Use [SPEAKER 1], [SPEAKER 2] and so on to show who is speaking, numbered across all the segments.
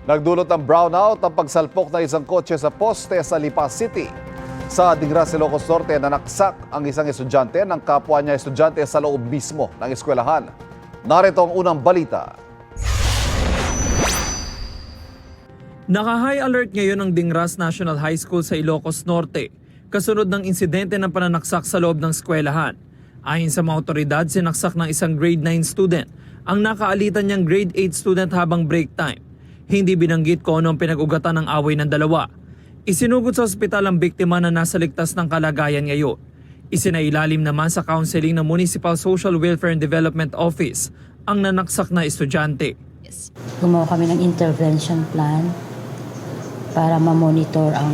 [SPEAKER 1] Nagdulot ng brownout ang pagsalpok ng isang kotse sa poste sa Lipa City. Sa Digras, Ilocos Norte, nanaksak ang isang estudyante ng kapwa niya estudyante sa loob mismo ng eskwelahan. Narito ang unang balita.
[SPEAKER 2] Naka-high alert ngayon ang Dingras National High School sa Ilocos Norte kasunod ng insidente ng pananaksak sa loob ng eskwelahan. Ayon sa mga otoridad, sinaksak ng isang grade 9 student ang nakaalitan niyang grade 8 student habang break time. Hindi binanggit kung ano ang pinag-ugatan ng away ng dalawa. Isinugod sa ospital ang biktima na nasa ligtas ng kalagayan ngayon. Isinailalim naman sa counseling ng Municipal Social Welfare and Development Office ang nanaksak na estudyante.
[SPEAKER 3] Gumawa kami ng intervention plan para ma-monitor ang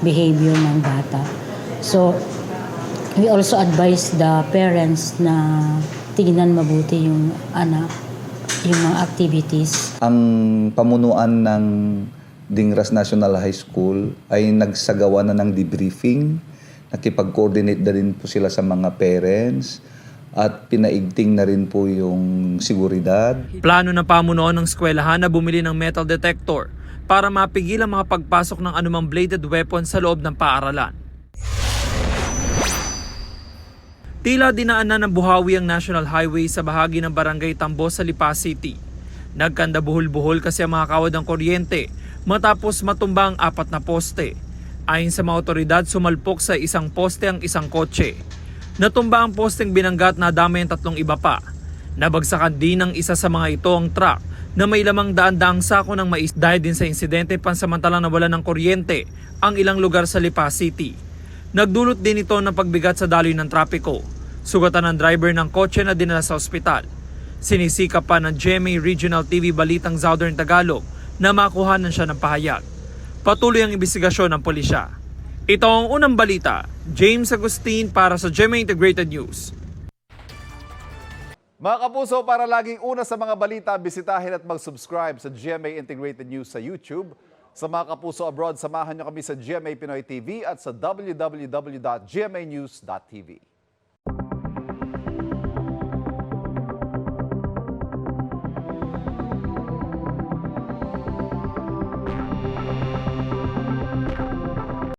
[SPEAKER 3] behavior ng bata. So, we also advise the parents na tignan mabuti yung anak, yung mga activities.
[SPEAKER 4] Ang pamunuan ng Dingras National High School ay nagsagawa na ng debriefing. Nakipag-coordinate na rin po sila sa mga parents at pinaigting na rin po yung seguridad.
[SPEAKER 2] Plano ng pamunuan ng eskwelahan na bumili ng metal detector para mapigil ang mga pagpasok ng anumang bladed weapon sa loob ng paaralan. Tila dinaanan ng buhawi ang National Highway sa bahagi ng Barangay Tambo sa Lipa City. Nagkanda buhol-buhol kasi ang mga kawad ng kuryente matapos matumba ang 4 na poste. Ayon sa mga otoridad, sumalpok sa isang poste ang isang kotse. Natumba ang posteng binanggat na damay ang 3 iba pa. Nabagsakan din ng isa sa mga ito ang truck na may lamang daan-daang sako ng mais. Dahil din sa insidente, pansamantalang nawalan ng kuryente ang ilang lugar sa Lipa City. Nagdulot din ito ng pagbigat sa daloy ng trapiko. Sugatan ng driver ng kotse na dinala sa ospital. Sinisikap pa ng GMA Regional TV Balitang Southern Tagalog na makuhanan siya ng pahayag. Patuloy ang imbestigasyon ng pulisya. Ito ang unang balita. James Agustin para sa GMA Integrated News.
[SPEAKER 1] Mga kapuso, para laging una sa mga balita, bisitahin at mag-subscribe sa GMA Integrated News sa YouTube. Sa mga kapuso abroad, samahan niyo kami sa GMA Pinoy TV at sa www.gmanews.tv.